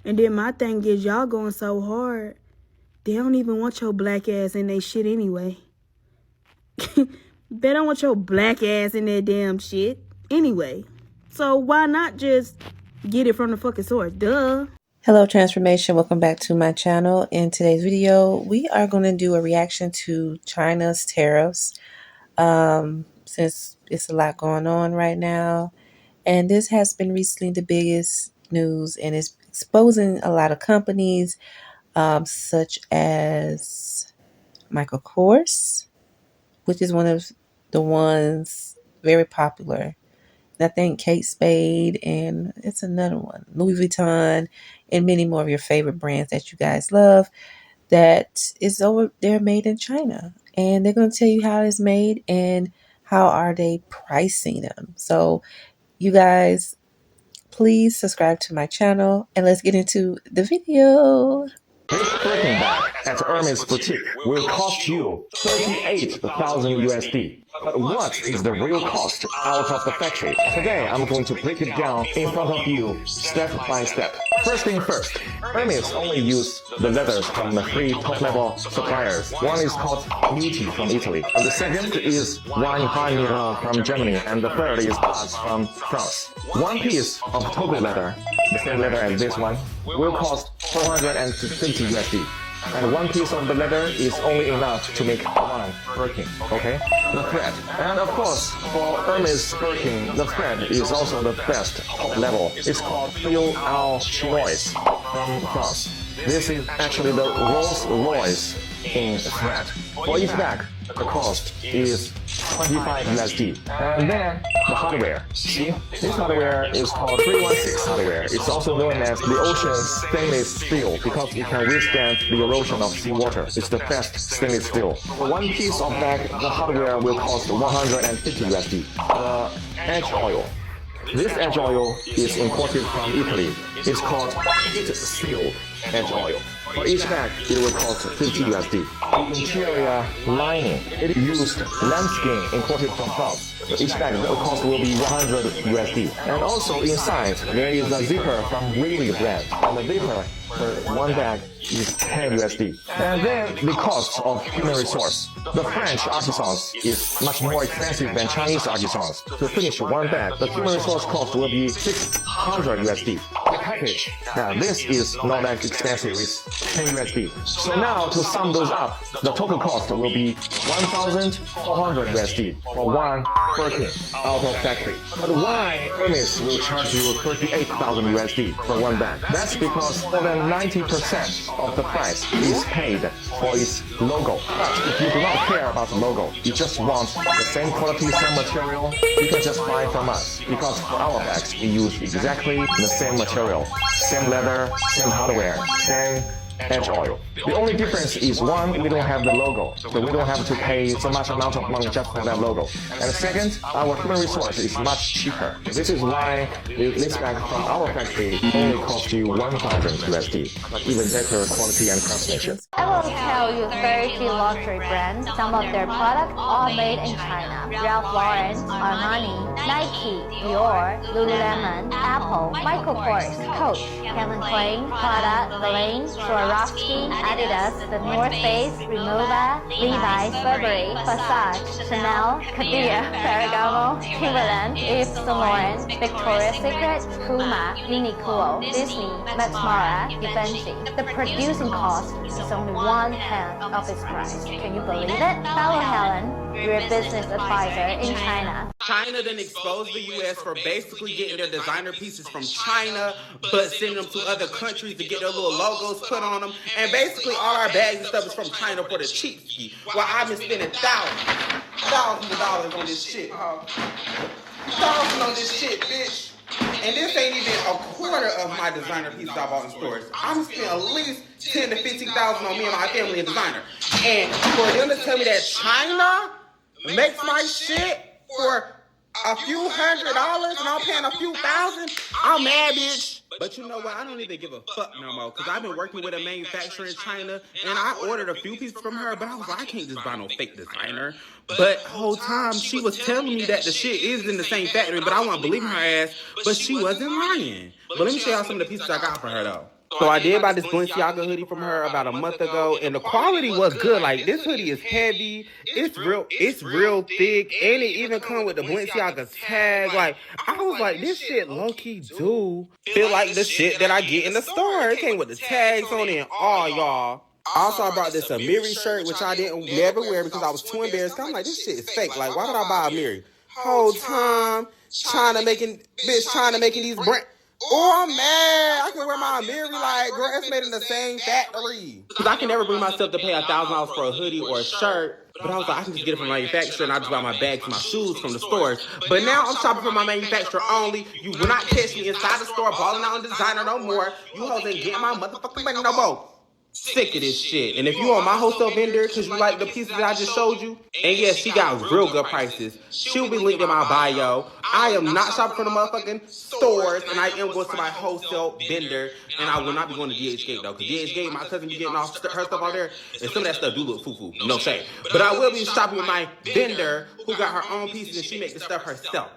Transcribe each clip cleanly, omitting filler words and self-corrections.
And then my thing is, y'all going so hard, they don't even want your black ass in their shit anyway. They don't want your black ass in their damn shit anyway. So why not just get it from the fucking source? Duh. Hello Transformation, welcome back to my channel. In today's video, we are going to do a reaction to China's tariffs, since it's a lot going on right now. And this has been recently the biggest news, and it's exposing a lot of companies, such as Michael Kors, which is one of the ones very popular. I think Kate Spade, and it's another one, Louis Vuitton, and many more of your favorite brands that you guys love, that is over there made in China. And they're going to tell you how it's made and how are they pricing them. So you guys, please subscribe to my channel and let's get into the video. This Birkin bag at Hermes boutique will cost you 38,000 USD. But what is the real cost out of the factory? Today I'm going to break it down in front of you step by step. First thing first, Hermes only use the leathers from the 3 top-level suppliers. One is called Beauty from Italy, and the second is Wine Pioneer from Germany, and the third is Buzz from France. One piece of Togo leather, the same leather as this one, will cost 450 USD. And one piece of the leather is only enough to make one Birkin, okay? The thread. And of course, for Hermes Birkin, the thread is also the best top level. It's called Fil au Chinois from France. This is actually the Rolls Royce in thread. For each bag, the cost is 25 USD. And then the hardware. See, this hardware is called 316 hardware. It's also known as the ocean stainless steel because it can withstand the erosion of seawater. It's the best stainless steel. For one piece of bag, the hardware will cost 150 USD. Edge oil. This edge oil is imported from Italy. It's called heat sealed edge oil. For each bag, it will cost 50 USD. The interior lining, it used lambskin imported from France. Each bag, the cost will be 100 USD. And also inside, there is a zipper from Really brand. And the zipper for one bag is 10 USD. And then the cost of human resource. The French artisans is much more expensive than Chinese artisans. To finish one bag, the human resource cost will be 600 USD. The package, now this is not that expensive, it's 10 USD. So now to sum those up, the total cost will be 1,400 USD for one Birkin out of factory. But why Hermes will charge you 38,000 USD for one bag? That's because more than 90% of the price is paid for its logo. But if you do not care about the logo, you just want the same quality, same material, you can just buy from us. Because for our bags, we use exactly the same material, same leather, same hardware, same edge oil. The only difference is one, we don't have the logo, so we don't have to pay so much amount of money just for that logo. And second, our human resource is much cheaper. This is why this bag from our factory only costs you 1,000 USD, but even better quality and craftsmanship. I will tell you 30 luxury brands. Some of their products are made in China. Ralph Lauren, Armani, Nike, Dior, Lululemon, Apple, Michael Kors, Coach, Calvin Klein, Prada, Valane, Swarovski, Adidas, The North Face, Remova, Levi's, Burberry, Versace, Chanel, Cartier, Ferragamo, Timberland, Yves Saint Laurent, Victoria's Secret, Puma, Uniqlo, Disney, Max Mara, Givenchy. The producing cost is only 1/10 of its price. Can you believe it? Follow Helen, your business advisor in China. China then exposed the U.S. for basically getting their designer pieces from China, but sending them to other countries to get their little logos put on them. And basically all our bags and stuff is from China for the cheap ski. While I've been spending thousands of dollars on this shit. Thousands on this shit, bitch. And this ain't even a quarter of my designer pieces I bought in stores. I'm spending at least 10 to 15,000 on me and my family and designer. And for them to tell me that China makes my shit for a few $100s and I'm paying a few thousand, I'm mad, bitch. But you know what? I don't even give a fuck no more because I've been working with a manufacturer in China and I ordered a few pieces from her, but I was like, I can't just buy no fake designer. But the whole time she was telling me that the shit is in the same factory, but I wasn't believing her ass, but she wasn't lying. But let me show y'all some of the pieces I got for her though. So I did buy this Balenciaga hoodie from her about a month ago, and the quality was good. Like, this hoodie is heavy, it's real thick, and it even come with the Balenciaga tag. Like, I was like, this shit low-key do feel like the shit that I get in the store. It came with the tags on it and all, y'all. Also, I brought this Amiri shirt, which I didn't never wear because I was too embarrassed. I'm like, this shit is fake. Like, why did I buy Amiri? Whole time trying to making these brand. Oh, I'm mad. I can wear my Amiri like, girl, it's made in the same factory. Because I can never bring myself to pay $1,000 for a hoodie or a shirt. But I was like, I can just get it from manufacturer, and I just buy my bags and my shoes from the stores. But now I'm shopping for my manufacturer only. You will not catch me inside the store balling out on designer no more. You hoes ain't getting my motherfucking money no more. Sick of this shit. And if you on my wholesale vendor because you like the pieces that I just showed you, and yes, she got real good prices, she'll be linked in my bio. I am not shopping for the motherfucking stores, and I am going to my wholesale vendor, and I will not be going to DH Gate though, because DH Gate, my cousin be getting off her stuff out there, and some of that stuff do look foo-foo, no shade. But I will be shopping with my vendor who got her own pieces, and she makes the stuff herself.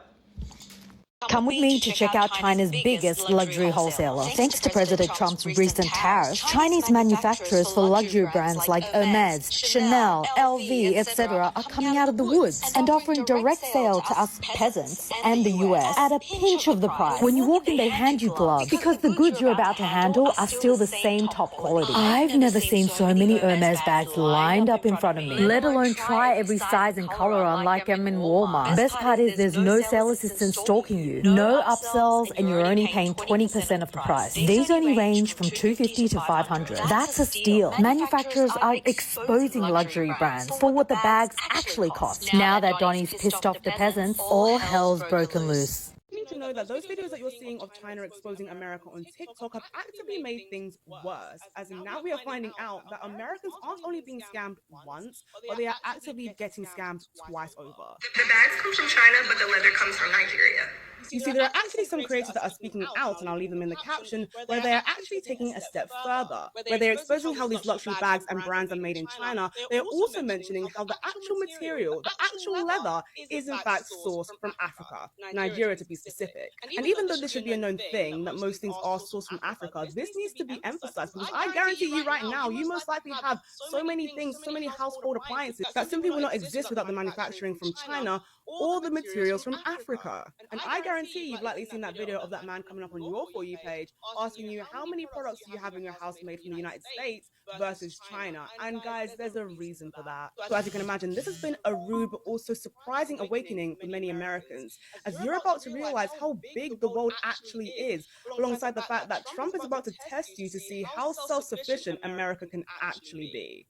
Come with me to check out China's biggest luxury wholesaler. Thanks to President Trump's recent tariffs, Chinese manufacturers for luxury brands like Hermes, Chanel, LV, etc. are coming out of the woods and offering direct sale to us peasants and the US at a pinch of the price. When you walk in, they hand you gloves because the goods you're about to handle are still the same top quality. I've never seen so many Hermes bags lined up in front of me, let alone try every size and color on like I'm in Walmart. Best part is there's no sales assistant stalking you. No upsells, and you're only paying 20% of the price. These only range from $250 to $500. That's a steal. Manufacturers are exposing luxury brands for what the bags actually cost. Now that Donnie's pissed off the peasants, all hell's broken loose. You need to know that those videos that you're seeing of China exposing America on TikTok have actively made things worse, as in now we are finding out that Americans aren't only being scammed once, but they are actively getting scammed twice over. The bags come from China, but the leather comes from Nigeria. You see, there are actually some creators that are speaking out, and I'll leave them in the caption, where they are actually taking a step further, where they're exposing how these luxury bags and brands are made in China. They're also mentioning how the actual material, the actual leather, is in fact sourced from Africa, Nigeria to be specific. And even though this should be a known thing, that most things are sourced from Africa, this needs to be emphasized, because I guarantee you right now, you most likely have so many things, so many household appliances that simply will not exist without the manufacturing from China or the materials from Africa. And I guarantee you've likely seen that video of that man coming up on your For You page asking you how many products do you have in your house made from the United States versus China. And guys, there's a reason for that. So as you can imagine, this has been a rude but also surprising awakening for many Americans, as you're about to realize how big the world actually is, alongside the fact that Trump is about to test you to see how self-sufficient America can actually be.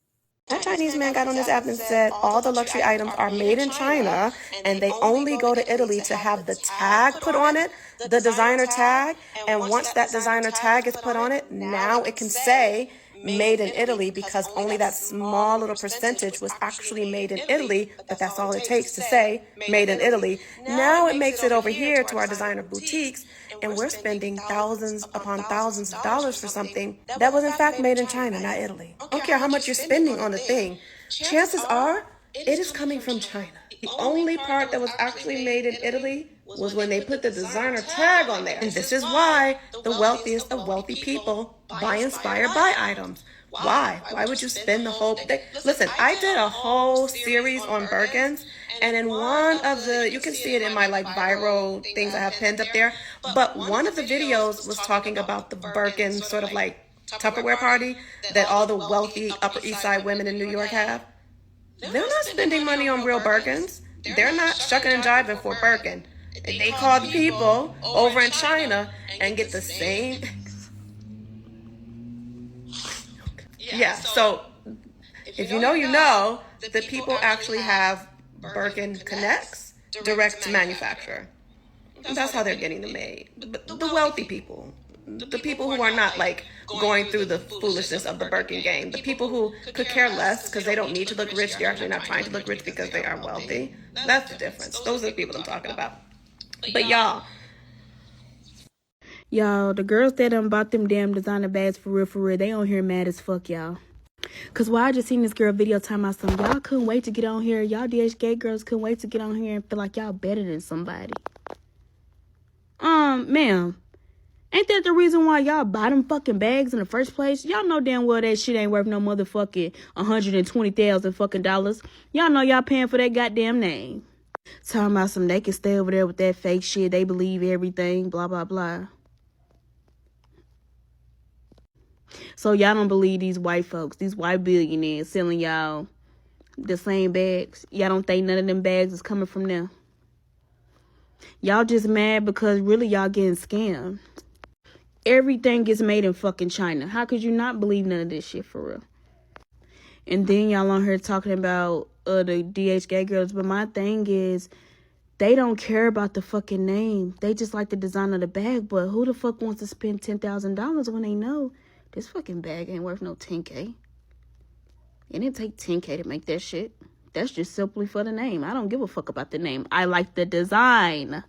That Chinese man got on his app and said all the luxury items are made in China and they only go to Italy to have the tag put on it, the designer tag. And once that designer tag is put on it, now it can say made in Italy, because only that small little percentage was actually made in Italy, but that's all it takes to say made in Italy. Now it makes it over here to our designer boutiques, and we're spending thousands upon thousands of dollars for something that was in fact made in China, not Italy. I don't care how much you're spending on the thing. Chances are it is coming from China. The only part that was actually made in Italy was when they put the designer tag on there. And this is why the wealthiest of wealthy people buy inspired by items. Why? Why would you spend the whole thing? Listen, I did a whole series on Birkins, and in one of the, you can see it in my like viral things I have pinned up there, but one of the videos was talking about the Birkin sort of like Tupperware party that all the wealthy Upper East Side women in New York have. They're not spending money on real Birkins. They're not shucking and jiving for Birkin. They call the people over in China and get the same. Yeah, so if you know, you know that people actually have Birkin connects direct to manufacturer. That's how they're getting them made. But the wealthy people, the people who are not like going through the foolishness of the Birkin game, the people who could care less because they don't need to look rich, they're actually not trying to look rich because they are wealthy. That's the difference. Those are the people I'm talking about. But y'all, the girls that done bought them damn designer bags for real, they on here mad as fuck, y'all. Cause why I just seen this girl video talking about something. Y'all couldn't wait to get on here. Y'all DHK girls couldn't wait to get on here and feel like y'all better than somebody. Ma'am, Ain't that the reason why y'all buy them fucking bags in the first place? Y'all know damn well that shit ain't worth no motherfucking $120,000 fucking dollars. Y'all know y'all paying for that goddamn name. Talking about some they can stay over there with that fake shit. They believe everything, blah, blah, blah. So y'all don't believe these white folks, these white billionaires selling y'all the same bags. Y'all don't think none of them bags is coming from them. Y'all just mad because really y'all getting scammed. Everything gets made in fucking China. How could you not believe none of this shit for real? And then y'all on here talking about the DHK girls. But my thing is, they don't care about the fucking name. They just like the design of the bag. But who the fuck wants to spend $10,000 when they know this fucking bag ain't worth no $10K? And it take $10K to make that shit. That's just simply for the name. I don't give a fuck about the name. I like the design.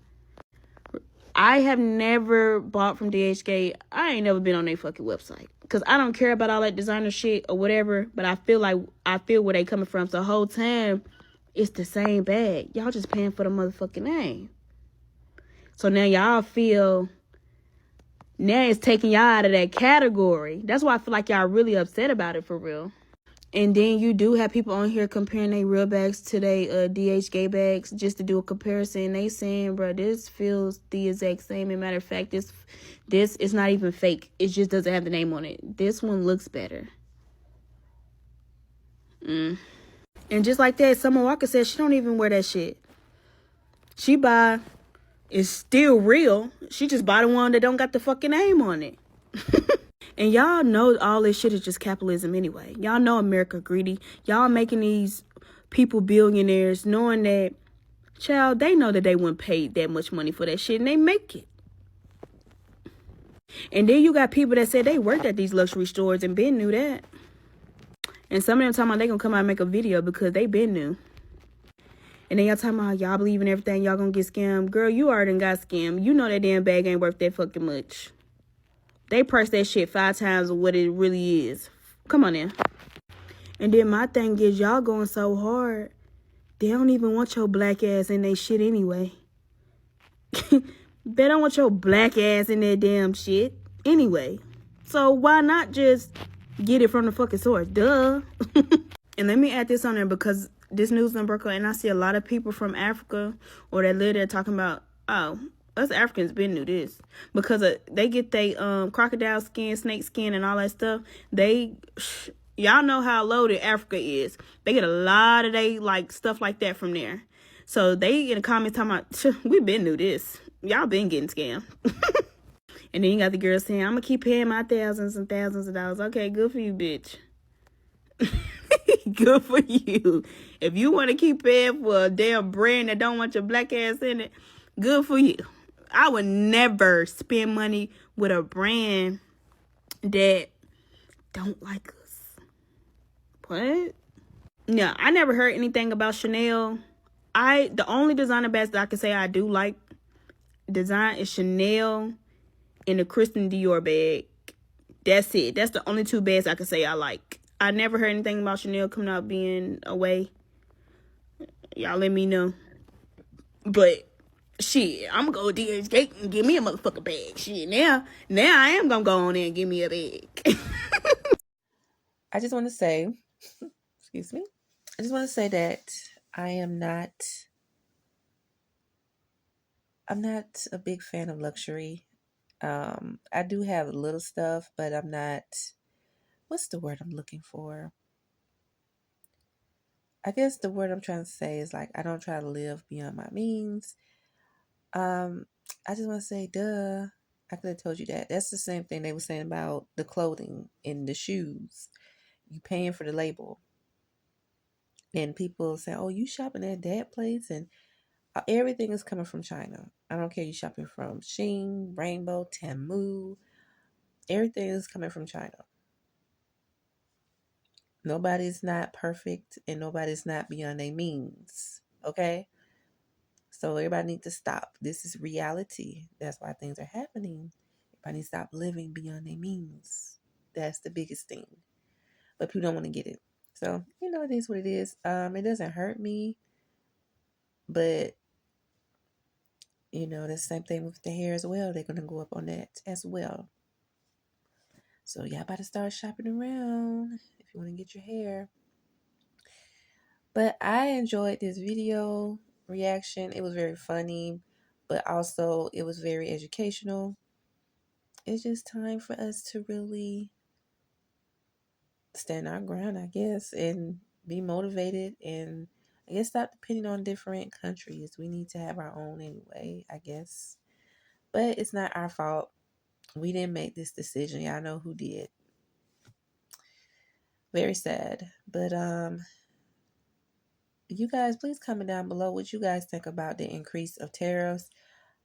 I have never bought from DHK. I ain't never been on their fucking website. Because I don't care about all that designer shit or whatever. But I feel where they coming from. So the whole time, it's the same bag. Y'all just paying for the motherfucking name. So now y'all feel, now it's taking y'all out of that category. That's why I feel like y'all really upset about it for real. And then you do have people on here comparing their real bags to their DHK bags just to do a comparison. They saying, bro, this feels the exact same. As a matter of fact, this is not even fake. It just doesn't have the name on it. This one looks better. And just like that, Summer Walker said she don't even wear that shit. She buy, it's still real. She just buy the one that don't got the fucking name on it. And y'all know all this shit is just capitalism anyway. Y'all know America greedy. Y'all making these people billionaires knowing that, child, they know that they wouldn't pay that much money for that shit and they make it. And then you got people that said they worked at these luxury stores and been knew that. And some of them talking about they gonna come out and make a video because they been new. And then y'all talking about y'all believe in everything, y'all gonna get scammed. Girl, you already got scammed. You know that damn bag ain't worth that fucking much. They price that shit 5 times what it really is. Come on now. And then my thing is, y'all going so hard, they don't even want your black ass in their shit anyway. They don't want your black ass in their damn shit anyway. So why not just get it from the fucking source? Duh. And let me add this on there because this news done broke out and I see a lot of people from Africa or that live there talking about, oh, us Africans been knew this because they get they crocodile skin, snake skin, and all that stuff. Y'all know how loaded Africa is. They get a lot of they like stuff like that from there. So they in the comments talking about we been knew this. Y'all been getting scammed. And then you got the girl saying, I'm gonna keep paying my thousands and thousands of dollars. Okay, good for you, bitch. Good for you. If you want to keep paying for a damn brand that don't want your black ass in it, good for you. I would never spend money with a brand that don't like us. What? No, I never heard anything about Chanel. The only designer bags that I can say I do like design is Chanel and the Christian Dior bag. That's it. That's the only 2 bags I can say I like. I never heard anything about Chanel coming out being away. Y'all let me know. But shit, I'm gonna go to DHK and give me a motherfucking bag. Shit, now I am gonna go on there and give me a bag. I just want to say, excuse me. I just want to say that I'm not a big fan of luxury. I do have a little stuff, but I'm not, what's the word I'm looking for? I guess the word I'm trying to say is like, I don't try to live beyond my means. I just want to say, duh. I could have told you that. That's the same thing they were saying about the clothing and the shoes. You paying for the label. And people say, oh, you shopping at that place? And everything is coming from China. I don't care you shopping from Shein, Rainbow, Temu. Everything is coming from China. Nobody's not perfect and nobody's not beyond their means. Okay? So everybody needs to stop. This is reality. That's why things are happening. Everybody needs to stop living beyond their means. That's the biggest thing. But people don't want to get it. So, it is what it is. It doesn't hurt me. But You know, the same thing with the hair as well. They're going to go up on that as well. So y'all about to start shopping around if you want to get your hair. But I enjoyed this video reaction. It was very funny, but also it was very educational. It's just time for us to really stand our ground, I guess, and be motivated, and I guess stop depending on different countries. We need to have our own anyway, I guess. But it's not our fault. We didn't make this decision. Y'all know who did. Very sad. But you guys, please comment down below what you guys think about the increase of tariffs.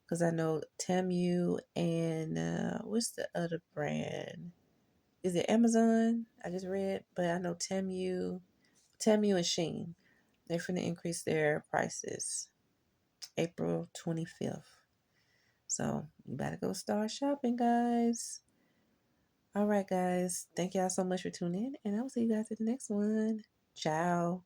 Because I know Temu and what's the other brand? Is it Amazon? I just read, but I know Temu and Shein. They're finna increase their prices April 25th. So you better go start shopping, guys. All right, guys. Thank y'all so much for tuning in, and I will see you guys at the next one. Ciao.